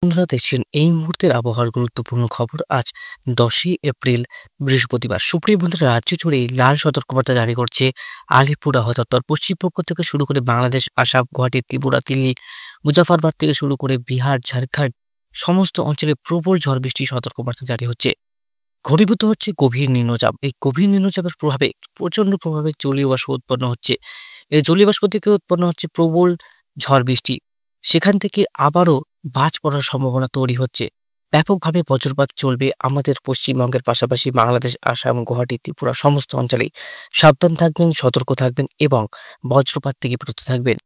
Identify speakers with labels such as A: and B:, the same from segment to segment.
A: বন্ধুরা দেখছেন এই মুহূর্তের আবহাওয়ার গুরুত্বপূর্ণ খবর। আজ 10ই এপ্রিল বৃহস্পতিবার। সুপ্রিয় বন্ধুরা, রাজ্য জুড়ে লাল সতর্কবার্তা জারি করছে আলিপুর আবহাওয়া দপ্তর। পশ্চিমবঙ্গ থেকে শুরু করে বাংলাদেশ, আসাম, গুয়াহাটি, ত্রিপুরা, দিল্লি, মুজাফরবাদ থেকে শুরু করে বিহার, ঝাড়খণ্ড সমস্ত অঞ্চলে প্রবল ঝড় বৃষ্টির সতর্কবার্তা জারি হচ্ছে। ঘনীভূত হচ্ছে গভীর নিম্নচাপ। এই গভীর নিম্নচাপের প্রভাবে প্রচন্ড প্রভাবে জলীয় বাষ্প উৎপন্ন হচ্ছে। এই জলীয় বাষ্প থেকে উৎপন্ন হচ্ছে প্রবল ঝড় বৃষ্টি। সেখান থেকে আবারও বাজ পড়ার সম্ভাবনা তৈরি হচ্ছে। ব্যাপকভাবে বজ্রপাত চলবে আমাদের পশ্চিমবঙ্গের পাশাপাশি বাংলাদেশ, আসাম, গুয়াহাটি, ত্রিপুরা সমস্ত অঞ্চলেই। সাবধান থাকবেন, সতর্ক থাকবেন এবং বজ্রপাত থেকে বিরত থাকবেন।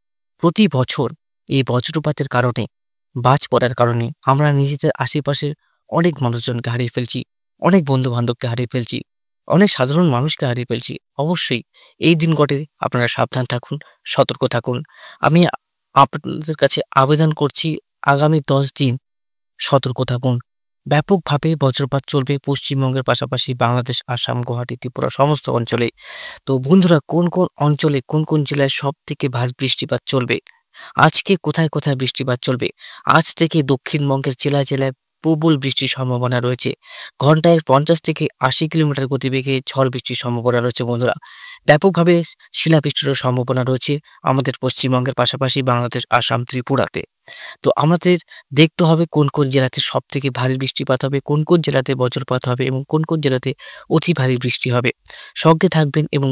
A: প্রতি বছর এই বজ্রপাতের কারণে, বাজ পড়ার কারণে আমরা নিজেদের আশেপাশের অনেক মানুষজনকে হারিয়ে ফেলছি, অনেক বন্ধু বান্ধবকে হারিয়ে ফেলছি, অনেক সাধারণ মানুষকে হারিয়ে ফেলছি। অবশ্যই এই দিন ঘটে আপনারা সাবধান থাকুন, সতর্ক থাকুন। আমি আপনাদের কাছে আবেদন করছি, আগামী 10 দিন সতর্ক থাকুন। ব্যাপকভাবে বজ্রপাত চলবে পশ্চিমবঙ্গের পাশাপাশি বাংলাদেশ, আসাম, গুয়াহাটি, ত্রিপুরা সমস্ত অঞ্চলে। তো বন্ধুরা, কোন কোন অঞ্চলে, কোন কোন জেলায় সব থেকে ভারী বৃষ্টিপাত চলবে, আজকে কোথায় কোথায় বৃষ্টিপাত চলবে, আজ থেকে দক্ষিণবঙ্গের জেলায় জেলায় প্রবল বৃষ্টির সম্ভাবনা রয়েছে। ঘন্টায় 50 থেকে 80 কিলোমিটার গতিবেগে ঝড় বৃষ্টির সম্ভাবনা রয়েছে। বন্ধুরা, ব্যাপকভাবে শিলাবৃষ্টির সম্ভাবনা রয়েছে আমাদের পশ্চিমবঙ্গের পাশাপাশি বাংলাদেশ, আসাম, ত্রিপুরাতে। তো আমাদের দেখতে হবে কোন কোন জেলাতে সব থেকে ভারী বৃষ্টিপাত হবে, কোন কোন জেলাতে বজ্রপাত হবে এবং কোন কোন জেলাতে অতি ভারী বৃষ্টি হবে। সঙ্গে থাকবেন এবং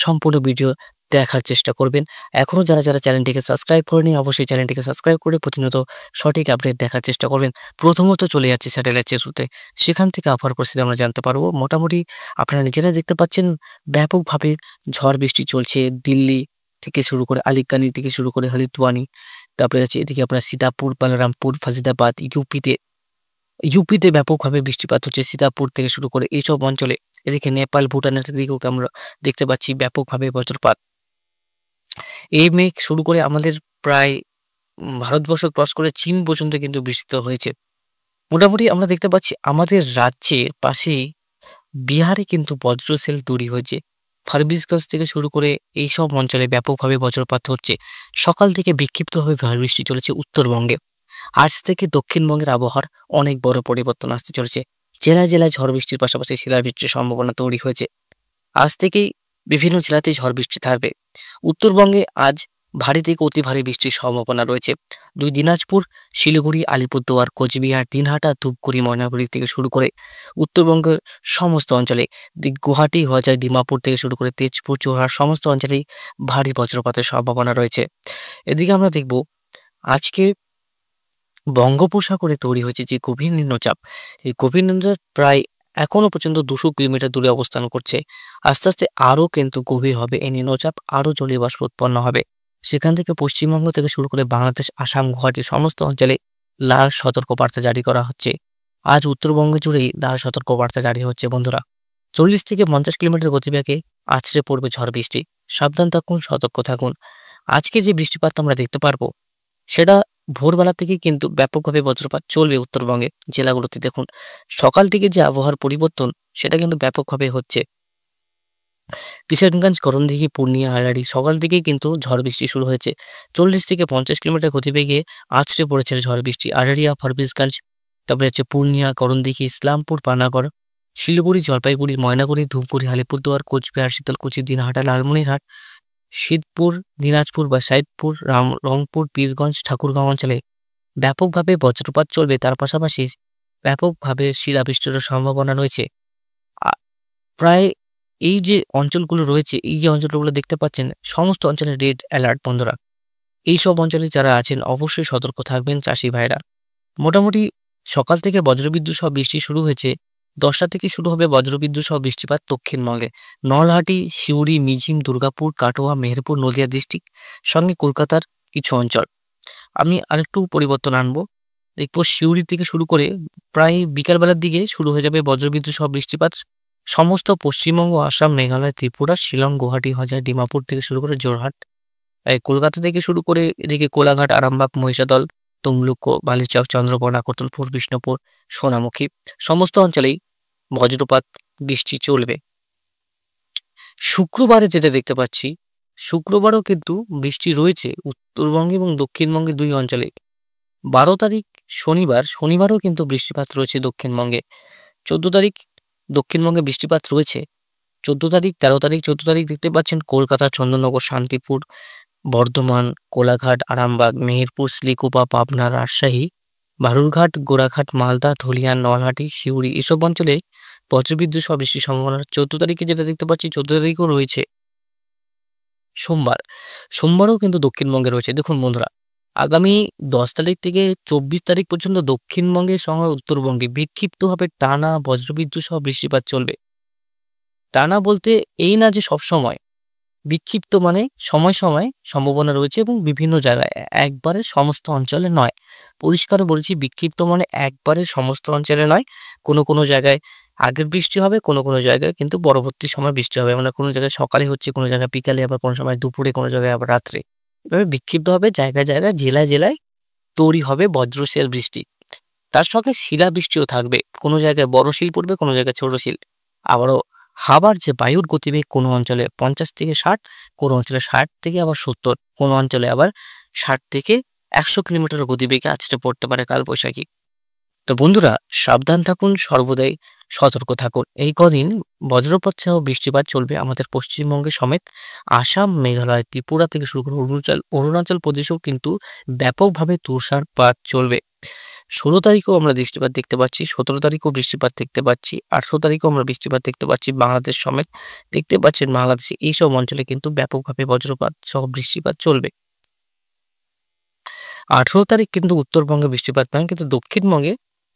A: সম্পূর্ণ ভিডিও দেখার চেষ্টা করবেন। এখনও যারা যারা চ্যানেলটিকে সাবস্ক্রাইব করেনি, অবশ্যই চ্যানেলটিকে সাবস্ক্রাইব করে প্রতিনিয়ত সঠিক আপডেট দেখার চেষ্টা করবেন। প্রথমত চলে যাচ্ছে স্যাটেলাইট চিত্রতে, সেখান থেকে আবহাওয়ার পরিস্থিতি আমরা জানতে পারবো। মোটামুটি আপনারা নিজেরা দেখতে পাচ্ছেন ব্যাপকভাবে ঝড় বৃষ্টি চলছে। দিল্লি থেকে শুরু করে আলিকানি থেকে শুরু করে হলদওয়ানি, তারপরে আছে এদিকে আপনার সীতাপুর, বালারামপুর, ফাজিদাবাদ, ইউপিতে ব্যাপকভাবে বৃষ্টিপাত হচ্ছে। সীতাপুর থেকে শুরু করে এইসব অঞ্চলে, এদিকে নেপাল, ভুটানের দিকেও আমরা দেখতে পাচ্ছি ব্যাপকভাবে বজ্রপাত। এই মেঘ শুরু করে আমাদের প্রায় ভারতবর্ষ ক্রস করে চীন পর্যন্ত কিন্তু বিস্তৃত হয়েছে। মোটামুটি আমরা দেখতে পাচ্ছি আমাদের রাজ্যের পাশেই বিহারে কিন্তু বজ্রসেল তৈরি হয়েছে। ফারবিসগঞ্জ থেকে শুরু করে এইসব অঞ্চলে ব্যাপকভাবে বজ্রপাত হচ্ছে। সকাল থেকে বিক্ষিপ্তভাবে ভারী বৃষ্টি চলেছে উত্তরবঙ্গে। আজ থেকে দক্ষিণবঙ্গের আবহাওয়ার অনেক বড় পরিবর্তন আসতে চলেছে। জেলায় জেলায় ঝড় বৃষ্টির পাশাপাশি শিলাবৃষ্টির সম্ভাবনা তৈরি হয়েছে। আজ থেকেই বিভিন্ন জেলাতে ঝড় বৃষ্টি থাকবে। উত্তরবঙ্গে আজ ভারী থেকে অতি ভারী বৃষ্টির সম্ভাবনা রয়েছে। দিনাজপুর, শিলিগুড়ি, আলিপুরদুয়ার, কোচবিহার, দিনহাটা, ধূপগুড়ি, ময়নাগুড়ি থেকে শুরু করে উত্তরবঙ্গের সমস্ত অঞ্চলে, গুয়াহাটি হয়ে যায় ডিমাপুর থেকে শুরু করে তেজপুর, চোরহাট সমস্ত অঞ্চলেই ভারী বজ্রপাতের সম্ভাবনা রয়েছে। এদিকে আমরা দেখব আজকে বঙ্গোপসাগরে তৈরি হয়েছে যে গভীর নিম্নচাপ, এই গভীর নিম্নচাপ প্রায় এখনো পর্যন্ত 200 কিলোমিটার দূরে অবস্থান করছে। আস্তে আস্তে আরও কিন্তু গভীর হবে এই নিম্নচাপ, আরও জলীয় বাষ্প উৎপন্ন হবে। সেখান থেকে পশ্চিমবঙ্গ থেকে শুরু করে বাংলাদেশ, আসাম, গুয়াহাটি সমস্ত অঞ্চলে লাল সতর্কবার্তা জারি করা হচ্ছে। আজ উত্তরবঙ্গ জুড়েই লাল সতর্কবার্তা জারি হচ্ছে। বন্ধুরা, 40 থেকে 50 কিলোমিটার গতিবেগে আছড়ে পড়বে ঝড় বৃষ্টি। সাবধান থাকুন, সতর্ক থাকুন। আজকে যে বৃষ্টিপাত আমরা দেখতে পারবো, সেটা ভোরবেলা থেকে কিন্তু ব্যাপকভাবে বজ্রপাত চলবে উত্তরবঙ্গের জেলাগুলোতে। দেখুন, সকাল থেকে যে আবহাওয়ার পরিবর্তন সেটা কিন্তু ব্যাপকভাবে হচ্ছে। কিশোরগঞ্জ, করণদিঘি, পূর্ণিয়া, আড়াড়ি সকাল থেকেই কিন্তু ঝড় বৃষ্টি শুরু হয়েছে। 40 থেকে 50 কিলোমিটার গতিবেগে আছড়ে পড়েছে ঝড় বৃষ্টি। আড়াড়িয়া, ফারবিসগঞ্জ, তারপরে হচ্ছে পূর্ণিয়া, করণদিঘি, ইসলামপুর, পানাগড়, শিলিগুড়ি, জলপাইগুড়ি, ময়নাগুড়ি, ধূপগুড়ি, আলিপুরদুয়ার, কোচবিহার, শীতলকুচি, দিনহাটা, লালমনিরহাট, শীতপুর, দিনাজপুর বা সাইদপুর, রংপুর, পীরগঞ্জ, ঠাকুরগাঁও অঞ্চলে ব্যাপকভাবে বজ্রপাত চলবে। তার পাশাপাশি ব্যাপকভাবে শিলাবৃষ্টির সম্ভাবনা রয়েছে। প্রায় এই যে অঞ্চলগুলো রয়েছে, এই যে অঞ্চলগুলো দেখতে পাচ্ছেন, সমস্ত অঞ্চলে রেড অ্যালার্ট। বন্ধুরা, এই সব অঞ্চলে যারা আছেন অবশ্যই সতর্ক থাকবেন চাষি ভাইরা। মোটামুটি সকাল থেকে বজ্রবিদ্যুৎ সহ বৃষ্টি শুরু হয়েছে। 10টা থেকে শুরু হবে বজ্রবিদ্যুৎ সহ বৃষ্টিপাত দক্ষিণবঙ্গে। নলহাটি, সিউড়ি, মিঝিম, দুর্গাপুর, কাটোয়া, মেহেরপুর, নদিয়া ডিস্ট্রিক্ট সঙ্গে কলকাতার কিছু অঞ্চল। আমি আরেকটু পরিবর্তন আনবো। দেখবো সিউড়ি থেকে শুরু করে প্রায় বিকালবেলার দিকে শুরু হয়ে যাবে বজ্রবিদ্যুৎ সহ বৃষ্টিপাত। সমস্ত পশ্চিমবঙ্গ, আসাম, মেঘালয়, ত্রিপুরা, শিলং, গুয়াহাটি, হাজার, ডিমাপুর থেকে শুরু করে জোরহাট, কলকাতা থেকে শুরু করে এদিকে কোলাঘাট, আরামবাগ, মহিষাদল, তমলুক, বালিচক, চন্দ্রকোনা, কোতুলপুর, বিষ্ণুপুর, সোনামুখী সমস্ত অঞ্চলেই বজ্রপাত বৃষ্টি চলবে। শুক্রবারে যেটা দেখতে পাচ্ছি, শুক্রবারও কিন্তু বৃষ্টি রয়েছে উত্তরবঙ্গে এবং দক্ষিণবঙ্গে দুই অঞ্চলে। 12 তারিখ শনিবারও কিন্তু বৃষ্টিপাত রয়েছে দক্ষিণবঙ্গে। 14 তারিখ দক্ষিণবঙ্গে বৃষ্টিপাত রয়েছে। 14 তারিখ, 13 তারিখ, 14 তারিখ দেখতে পাচ্ছেন কলকাতা, চন্দননগর, শান্তিপুর, বর্ধমান, কোলাঘাট, আরামবাগ, মেহেরপুর, শ্রীকুপা, পাবনা, রাজশাহী, বালুরঘাট, গোরাঘাট, মালদা, ধুলিয়ান, নলহাটি, সিউড়ি এসব অঞ্চলে বজ্রবিদ্যুৎ সহ বৃষ্টির সম্ভাবনা। 14 তারিখে যেটা দেখতে পাচ্ছি, 14 তারিখও রয়েছে সোমবারও কিন্তু দক্ষিণবঙ্গে রয়েছে। দেখুন বন্ধুরা, আগামী 10 তারিখ থেকে 24 তারিখ পর্যন্ত দক্ষিণবঙ্গের সঙ্গে উত্তরবঙ্গে বিক্ষিপ্তভাবে টানা বজ্রবিদ্যুৎ সহ বৃষ্টিপাত চলবে। টানা বলতে এই না যে সবসময়, বিক্ষিপ্ত মানে সময় সময় সম্ভাবনা রয়েছে এবং বিভিন্ন জায়গায়, একবারে সমস্ত অঞ্চলে নয়। পরিষ্কার বলছি, বিক্ষিপ্ত মানে একবারে সমস্ত অঞ্চলে নয়। কোনো কোনো জায়গায় আগের বৃষ্টি হবে, কোনো কোনো জায়গায় কিন্তু পরবর্তী সময় বৃষ্টি হবে। মানে কোনো জায়গায় সকালে হচ্ছে, কোনো জায়গায় বিকালে, আবার কোনো সময় দুপুরে, কোনো জায়গায় আবার রাত্রে। এভাবে বিক্ষিপ্ত হবে, জায়গায় জায়গায়, জেলায় জেলায় তৈরি হবে বজ্রশেল বৃষ্টি। তার সঙ্গে শিলাবৃষ্টিও থাকবে। কোনো জায়গায় বড় শিল পড়বে, কোনো জায়গায় ছোট শিল। আবারও হাওয়ার যে বায়ুর গতিবেগ, কোনো অঞ্চলে 50 থেকে 60, কোনো অঞ্চলে 60 থেকে আবার 70, কোনো অঞ্চলে আবার 60 থেকে 100 কিলোমিটার গতিবেগে আছড়ে পড়তে পারে কালবৈশাখী। তো বন্ধুরা, সাবধান থাকুন, সর্বদাই সতর্ক থাকুন। এই কদিন বজ্রপাত সহ বৃষ্টিপাত চলবে আমাদের পশ্চিমবঙ্গে সমেত। আসাম, মেঘালয়, ত্রিপুরা থেকে শুরু করে অরুণাচল প্রদেশেও কিন্তু ব্যাপকভাবে তুষারপাত চলবে। 16 তারিখেও আমরা বৃষ্টিপাত দেখতে পাচ্ছি, 17 তারিখেও বৃষ্টিপাত দেখতে পাচ্ছি, 18 তারিখেও আমরা বৃষ্টিপাত দেখতে পাচ্ছি। বাংলাদেশ সমেত দেখতে পাচ্ছেন, বাংলাদেশে এইসব অঞ্চলে কিন্তু ব্যাপকভাবে বজ্রপাত সহ বৃষ্টিপাত চলবে। 18 তারিখ কিন্তু উত্তরবঙ্গে বৃষ্টিপাত নয়, কিন্তু দক্ষিণবঙ্গে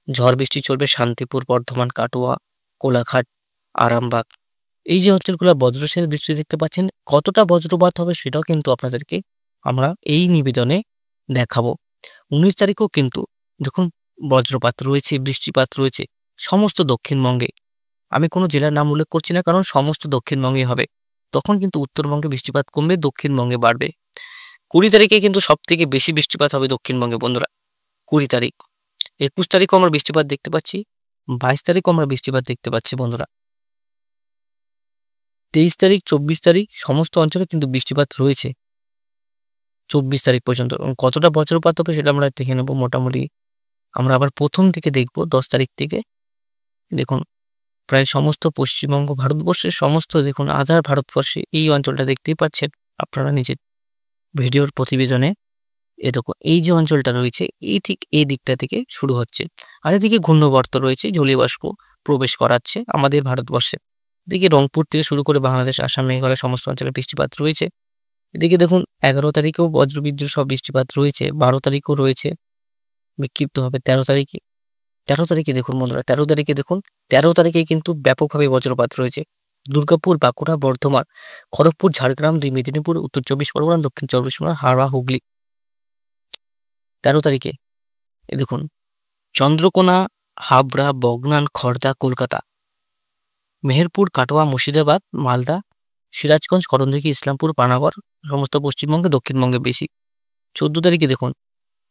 A: ঝড় বৃষ্টি চলবে। শান্তিপুর, বর্ধমান, কাটোয়া, কোলাঘাট, আরামবাগ এই যে অঞ্চলগুলো বজ্রশেল বৃষ্টি দেখতে পাচ্ছেন, কতটা বজ্রপাত হবে সেটাও কিন্তু আপনাদেরকে আমরা এই নিবেদনে দেখাবো। 19 তারিখেও কিন্তু দেখুন বজ্রপাত রয়েছে, বৃষ্টিপাত রয়েছে সমস্ত দক্ষিণবঙ্গে। আমি কোনো জেলার নাম উল্লেখ করছি না, কারণ সমস্ত দক্ষিণবঙ্গে হবে। তখন কিন্তু উত্তরবঙ্গে বৃষ্টিপাত কমবে, দক্ষিণবঙ্গে বাড়বে। 20 তারিখে কিন্তু সব থেকে বেশি বৃষ্টিপাত হবে দক্ষিণবঙ্গে বন্ধুরা। 20 তারিখ, 21 তারিখও আমরা বৃষ্টিপাত দেখতে পাচ্ছি, 22 তারিখও আমরা বৃষ্টিপাত দেখতে পাচ্ছি বন্ধুরা। 23 তারিখ, 24 তারিখ সমস্ত অঞ্চলে কিন্তু বৃষ্টিপাত রয়েছে 24 তারিখ পর্যন্ত। কতটা বজ্রপাত হবে সেটা আমরা দেখে নেব। মোটামুটি আমরা আবার প্রথম থেকে দেখব 10 তারিখ থেকে। দেখুন প্রায় সমস্ত পশ্চিমবঙ্গ, ভারতবর্ষের সমস্ত, দেখুন আধার ভারতবর্ষে এই অঞ্চলটা দেখতেই পাচ্ছেন আপনারা নিজের ভিডিওর প্রতিবেদনে। এ দেখুন এই যে অঞ্চলটা রয়েছে, এই ঠিক এই দিকটা থেকে শুরু হচ্ছে। আর এদিকে ঘূর্ণবর্ত রয়েছে, জলীয় বাষ্প প্রবেশ করাচ্ছে আমাদের ভারতবর্ষে। এদিকে রংপুর থেকে শুরু করে বাংলাদেশ, আসাম, মেঘালয় সমস্ত অঞ্চলে বৃষ্টিপাত রয়েছে। এদিকে দেখুন 11 তারিখেও বজ্রবিদ্যুৎ সহ বৃষ্টিপাত রয়েছে, 12 তারিখও রয়েছে বিক্ষিপ্তভাবে। 13 তারিখে দেখুন বন্ধুরা, 13 তারিখে দেখুন, 13 তারিখে কিন্তু ব্যাপকভাবে বজ্রপাত রয়েছে। দুর্গাপুর, বাঁকুড়া, বর্ধমান, খড়গপুর, ঝাড়গ্রাম, 2 মেদিনীপুর, উত্তর 24 পরগনা, দক্ষিণ 24 পরগনা, হাওড়া, হুগলি। 13 তারিখে দেখুন চন্দ্রকোনা, হাবড়া, বগনান, খড়দা, কলকাতা, মেহেরপুর, কাটোয়া, মুর্শিদাবাদ, মালদা, সিরাজগঞ্জ, করণদিঘি, ইসলামপুর, পানাগড় সমস্ত পশ্চিমবঙ্গে, দক্ষিণবঙ্গে বেশি। 14 তারিখে দেখুন,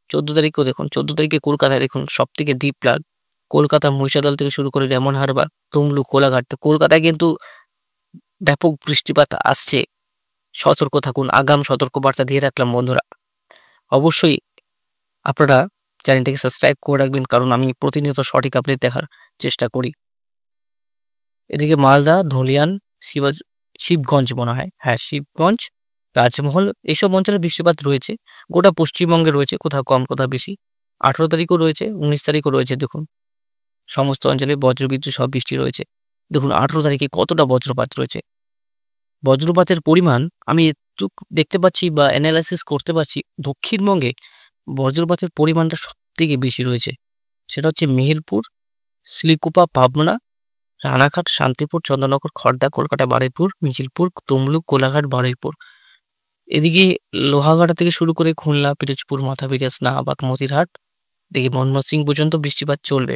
A: 14 তারিখেও দেখুন, 14 তারিখে কলকাতায় দেখুন সব থেকে ডিপ ফ্লাড। কলকাতা, মহিষাদল থেকে শুরু করে রেমন হারবার, তমলুক, কোলাঘাট। কলকাতায় কিন্তু ব্যাপক বৃষ্টিপাত আসছে, সতর্ক থাকুন। আগাম সতর্কবার্তা দিয়ে রাখলাম বন্ধুরা। অবশ্যই আপনারা চ্যানেলটিকে সাবস্ক্রাইব করে রাখবেন, কারণ আমি প্রতিনিয়ত সঠিক আপডেট দেখার চেষ্টা করি। এদিকে মালদা, ধুলিয়ান, শিবগঞ্জ মনে হয়, হ্যাঁ শিবগঞ্জ, রাজমহল এইসব অঞ্চলে বৃষ্টিপাত রয়েছে। গোটা পশ্চিমবঙ্গে রয়েছে, কোথাও কম কোথাও বেশি। 18 তারিখও রয়েছে, 19 তারিখও রয়েছে। দেখুন সমস্ত অঞ্চলে বজ্রবিদ্যুৎ সব বৃষ্টি রয়েছে। দেখুন 18 তারিখে কতটা বজ্রপাত রয়েছে। বজ্রপাতের পরিমাণ আমি একটু দেখতে পাচ্ছি বা অ্যানালাইসিস করতে পারছি, দক্ষিণবঙ্গে বজ্রপাতের পরিমাণটা সব থেকে বেশি রয়েছে। সেটা হচ্ছে মেহেরপুর, শ্রীকুপা, পাবনা, রানাঘাট, শান্তিপুর, চন্দননগর, খড়দা, কলকাতা, বারুইপুর, মিছিলপুর, তমলুক, কোলাঘাট, বারুইপুর। এদিকে লোহাগাড়া থেকে শুরু করে খুলনা, পিরোজপুর, মাথাপিড়া, স্নাহাবাগ, মতিরহাট, এদিকে ময়মনসিংহ পর্যন্ত বৃষ্টিপাত চলবে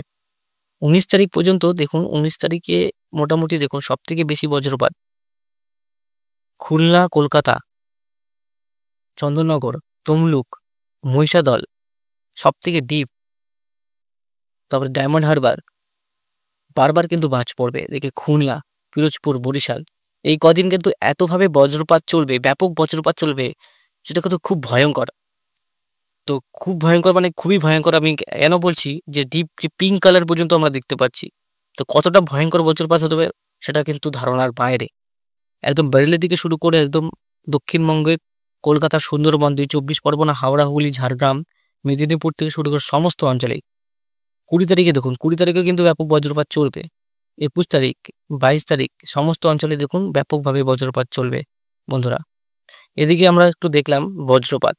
A: 19 তারিখ পর্যন্ত। দেখুন 19 তারিখে মোটামুটি দেখুন সব থেকে বেশি বজ্রপাত খুলনা, কলকাতা, চন্দননগর, তমলুক, মহিষাদল সব থেকে ডিপ, তারপরে ডায়মন্ড হারবার বারবার কিন্তু বাজ পড়বে। এদিকে খুলনা, পিরোজপুর, বরিশাল এই কদিন কিন্তু এতভাবে বজ্রপাত চলবে, ব্যাপক বজ্রপাত চলবে, যেটা কিন্তু খুব ভয়ঙ্কর। তো খুব ভয়ঙ্কর, মানে খুবই ভয়ঙ্কর। আমি কেন বলছি যে ডিপ যে পিঙ্ক কালার পর্যন্ত আমরা দেখতে পাচ্ছি। তো কতটা ভয়ঙ্কর বজ্রপাত হতে পারে সেটা কিন্তু ধারণার বাইরে। একদম বেরেলি থেকে শুরু করে একদম দক্ষিণবঙ্গের কলকাতা, সুন্দরবন, ২ চব্বিশ পরগনা, হাওড়া, হুগলি, ঝাড়গ্রাম, মেদিনীপুর থেকে শুরু করে সমস্ত অঞ্চলেই ২০ তারিখে দেখুন, ২০ তারিখেও কিন্তু ব্যাপক বজ্রপাত চলবে। ২১ তারিখ, ২২ তারিখ সমস্ত অঞ্চলে দেখুন ব্যাপকভাবে বজ্রপাত চলবে বন্ধুরা। এদিকে আমরা একটু দেখলাম বজ্রপাত।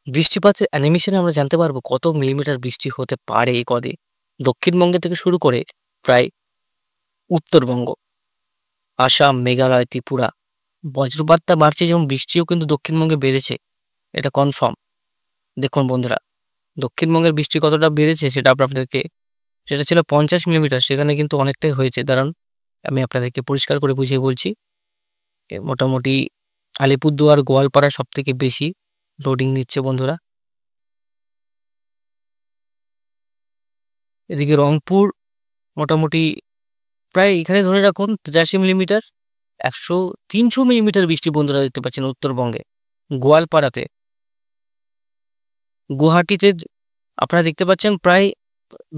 A: বৃষ্টিপাতের অ্যানিমেশনে আমরা জানতে পারবো কত মিলিমিটার বৃষ্টি হতে পারে এই কদিন। দক্ষিণবঙ্গে থেকে শুরু করে প্রায় উত্তরবঙ্গ, আসাম, মেঘালয়, ত্রিপুরা বজ্রপাতটা বাড়ছে, যেমন বৃষ্টিও কিন্তু দক্ষিণবঙ্গে বেড়েছে, এটা কনফার্ম। দেখুন বন্ধুরা, দক্ষিণবঙ্গের বৃষ্টি কতটা বেড়েছে সেটা আপনাদেরকে, সেটা ছিল 50 মিলিমিটার, সেখানে কিন্তু অনেকটাই হয়েছে। দাঁড়ান আমি আপনাদেরকে পরিষ্কার করে বুঝিয়ে বলছি। মোটামুটি আলিপুরদুয়ার, গোয়ালপাড়া সব থেকে বেশি লোডিং নিচ্ছে বন্ধুরা। এদিকে রংপুর মোটামুটি প্রায় এখানে ধরে রাখুন 83 মিলিমিটার, 300 মিলিমিটার বৃষ্টি বন্ধুরা দেখতে পাচ্ছেন উত্তরবঙ্গে। গোয়ালপাড়াতে, গুয়াহাটিতে আপনারা দেখতে পাচ্ছেন প্রায়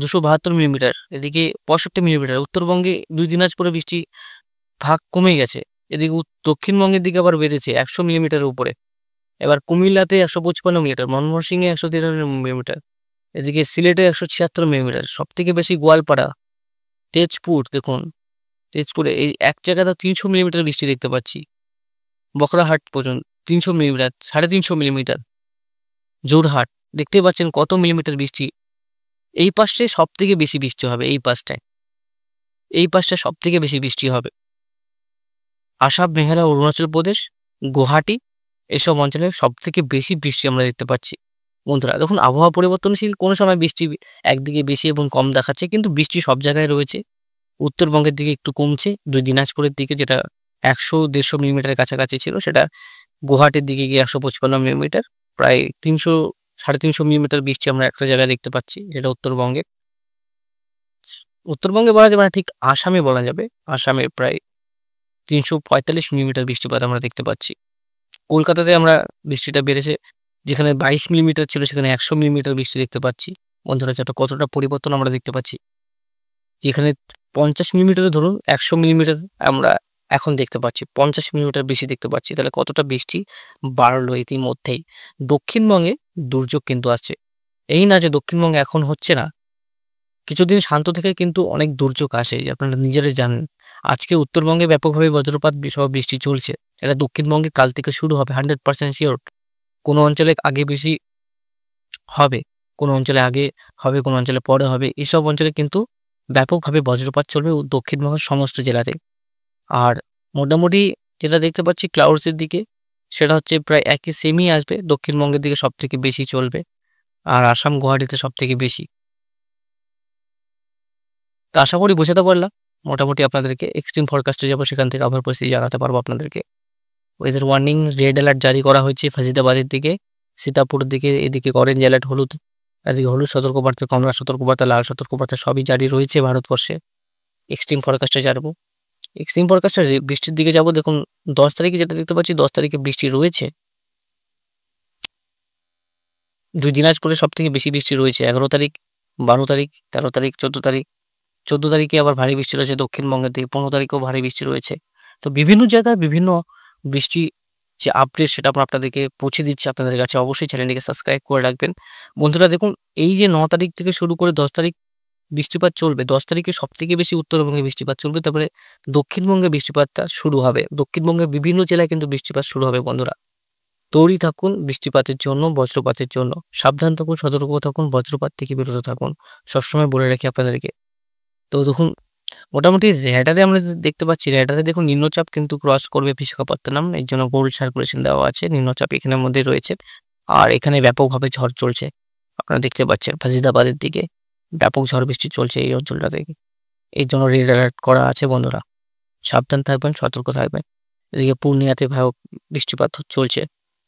A: 272 মিলিমিটার, এদিকে 65 মিলিমিটার। উত্তরবঙ্গে 2 দিনাজপুরে বৃষ্টি ভাগ কমে গেছে। এদিকে দক্ষিণবঙ্গের দিকে আবার বেড়েছে 100 মিলিমিটারের উপরে। এবার কুমিল্লাতে 155 মিলিমিটার, ময়মনসিংহে 193 মিলিমিটার, এদিকে সিলেটে 176 মিলিমিটার। সব থেকে বেশি গোয়ালপাড়া, তেজপুর দেখুন, তেজপুরে এই এক জায়গাতে 300 মিলিমিটার বৃষ্টি দেখতে পাচ্ছি। বকরাহাট পর্যন্ত 300 মিলিমিটার, 350 মিলিমিটার। জোরহাট দেখতে পাচ্ছেন কত মিলিমিটার বৃষ্টি। এই পাশে সব থেকে বেশি বৃষ্টি হবে, এই পাশটায় সব থেকে বেশি বৃষ্টি হবে। আসাম, মেঘালয়, অরুণাচল প্রদেশ, গুয়াহাটি এসব অঞ্চলে সব থেকে বেশি বৃষ্টি আমরা দেখতে পাচ্ছি বন্ধুরা। দেখুন আবহাওয়া পরিবর্তনশীল, কোনো সময় বৃষ্টি একদিকে বেশি এবং কম দেখাচ্ছে, কিন্তু বৃষ্টি সব জায়গায় রয়েছে। উত্তরবঙ্গের দিকে একটু কমছে, দিনাজপুরের দিকে যেটা 100-150 মিলিমিটারের কাছাকাছি ছিল, সেটা গুয়াহাটির দিকে গিয়ে 155 মিলিমিটার, প্রায় 300-350 মিলিমিটার বৃষ্টি আমরা একটা জায়গায় দেখতে পাচ্ছি, যেটা উত্তরবঙ্গে বলা যাবে না, ঠিক আসামে বলা যাবে। আসামে প্রায় 345 মিলিমিটার বৃষ্টিপাত আমরা দেখতে পাচ্ছি। কলকাতাতে আমরা বৃষ্টিটা বেড়েছে, যেখানে 22 মিলিমিটার ছিল সেখানে 100 মিলিমিটার বৃষ্টি দেখতে পাচ্ছি বন্ধুরা। যেটা কতটা পরিবর্তন আমরা দেখতে পাচ্ছি, যেখানে 50 মিলিমিটারে ধরুন 100 মিলিমিটার আমরা এখন দেখতে পাচ্ছি, 50 মিলিমিটার বেশি দেখতে পাচ্ছি। তাহলে কতটা বৃষ্টি বাড়লো ইতিমধ্যেই। দক্ষিণবঙ্গে দুর্যোগ কিন্তু আসছে, এই না যে দক্ষিণবঙ্গে এখন হচ্ছে না, কিছুদিন শান্ত থেকে কিন্তু অনেক দুর্যোগ আসে, আপনারা নিজেরাই জানেন। আজকে উত্তরবঙ্গে ব্যাপকভাবে বজ্রপাত সহ বৃষ্টি চলছে, এটা দক্ষিণবঙ্গে কাল থেকে শুরু হবে 100% শিওর। কোনো অঞ্চলে আগে বেশি হবে, কোনো অঞ্চলে আগে হবে, কোনো অঞ্চলে পরে হবে। এসব অঞ্চলে কিন্তু ব্যাপকভাবে বজ্রপাত চলবে দক্ষিণবঙ্গের সমস্ত জেলাতে। আর মোটামুটি যেটা দেখতে পাচ্ছি ক্লাউডসের দিকে, সেটা হচ্ছে প্রায় একই সেমই আসবে। দক্ষিণবঙ্গের দিকে সব থেকে বেশি চলবে, আর আসাম, গুয়াহাটিতে সব থেকে বেশি। তো আশা করি বোঝাতে পারলাম মোটামুটি আপনাদেরকে। এক্সট্রিম ফরকাস্টে যাবো, সেখান থেকে আবহাওয়ার পরিস্থিতি জানাতে পারবো আপনাদেরকে। ওয়েদার ওয়ার্নিং রেড অ্যালার্ট জারি করা হয়েছে ফাজিদাবাদের দিকে, সীতাপুরের দিকে, এদিকে অরেঞ্জ অ্যালার্ট, হলুদ, এদিকে হলুদ সতর্কবার্তা, কমলা সতর্কবার্তা, লাল সতর্কবার্তা সবই জারি রয়েছে ভারতবর্ষে। এক্সট্রিম ফরকাস্টে জানবো, এক্সট্রিম ফরকাস্টে বৃষ্টির দিকে যাব। দেখুন 10 তারিখে যেটা দেখতে পাচ্ছি, 10 তারিখে বৃষ্টি রয়েছে। 2 দিনাজপুরে সব থেকে বেশি বৃষ্টি রয়েছে, 11 তারিখ, 12 তারিখ, 13 তারিখ, 14 তারিখ। 14 তারিখে আবার ভারী বৃষ্টি রয়েছে দক্ষিণবঙ্গের দিকে, 15 তারিখেও ভারী বৃষ্টি রয়েছে। তো বিভিন্ন জায়গায় বিভিন্ন বৃষ্টি যে আপডেট, সেটা আমরা আপনাদেরকে পৌঁছে দিচ্ছি আপনাদের কাছে। অবশ্যই চ্যানেলটিকে সাবস্ক্রাইব করে রাখবেন বন্ধুরা। দেখুন এই যে 9 তারিখ থেকে শুরু করে 10 তারিখ বৃষ্টিপাত চলবে, 10 তারিখে সব থেকে বেশি উত্তরবঙ্গে বৃষ্টিপাত চলবে, তারপরে দক্ষিণবঙ্গে বৃষ্টিপাতটা শুরু হবে। দক্ষিণবঙ্গের বিভিন্ন জেলায় কিন্তু বৃষ্টিপাত শুরু হবে বন্ধুরা। তৈরি থাকুন বৃষ্টিপাতের জন্য, বজ্রপাতের জন্য। সাবধান থাকুন, সতর্ক থাকুন, বজ্রপাত থেকে বিরত থাকুন, সবসময় বলে রাখি আপনাদেরকে। তো দেখুন মোটামুটি রেডারে আমরা দেখতে পাচ্ছি, রেডারে দেখুন নিম্নচাপ কিন্তু ক্রস করবে বিশাখাপত্তনম, এর জন্য গোল্ড সার্কুলেশন দেওয়া আছে। নিম্নচাপ এখানের মধ্যে রয়েছে, আর এখানে ব্যাপকভাবে ঝড় চলছে, আপনারা দেখতে পাচ্ছেন ফাজিদাবাদের দিকে ব্যাপক ঝড় বৃষ্টি চলছে এই অঞ্চলটা থেকে। এই জন্য রেড অ্যালার্ট করা আছে বন্ধুরা, সাবধান থাকবেন, সতর্ক থাকবেন। এদিকে পূর্ণিয়াতে বৃষ্টিপাত চলছে,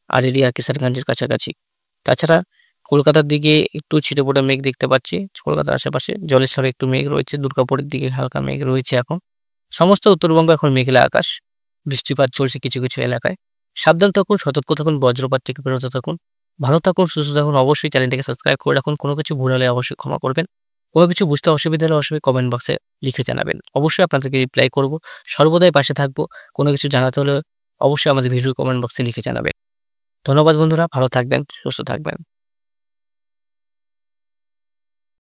A: আর এরিয়া কিশোরগঞ্জের কাছাকাছি। তাছাড়া কলকাতার দিকে একটু ছিটেফোঁটা মেঘ দেখতে পাচ্ছি, কলকাতার আশেপাশে জলেশ্বরে একটু মেঘ রয়েছে, দুর্গাপুরের দিকে হালকা মেঘ রয়েছে। এখন সমস্ত উত্তরবঙ্গ এখন মেঘলা আকাশ, বৃষ্টিপাত চলছে কিছু কিছু এলাকায়। সাবধান থাকুন, সতর্ক থাকুন, বজ্রপাত থেকে বিরত থাকুন। ভালো থাকুন, সুস্থ থাকুন। অবশ্যই চ্যানেলটিকে সাবস্ক্রাইব করে রাখুন। কোনো কিছু ভুল হলে অবশ্যই ক্ষমা করবেন। কোনো কিছু বুঝতে অসুবিধা হলে অবশ্যই কমেন্ট বক্সে লিখে জানাবেন। অবশ্যই আপনাদেরকে রিপ্লাই করব। সর্বদাই পাশে থাকব। কোনো কিছু জানাতে হলে অবশ্যই আমাদের ভিডিওর কমেন্ট বক্সে লিখে জানাবেন। ধন্যবাদ বন্ধুরা, ভালো থাকবেন, সুস্থ থাকবেন।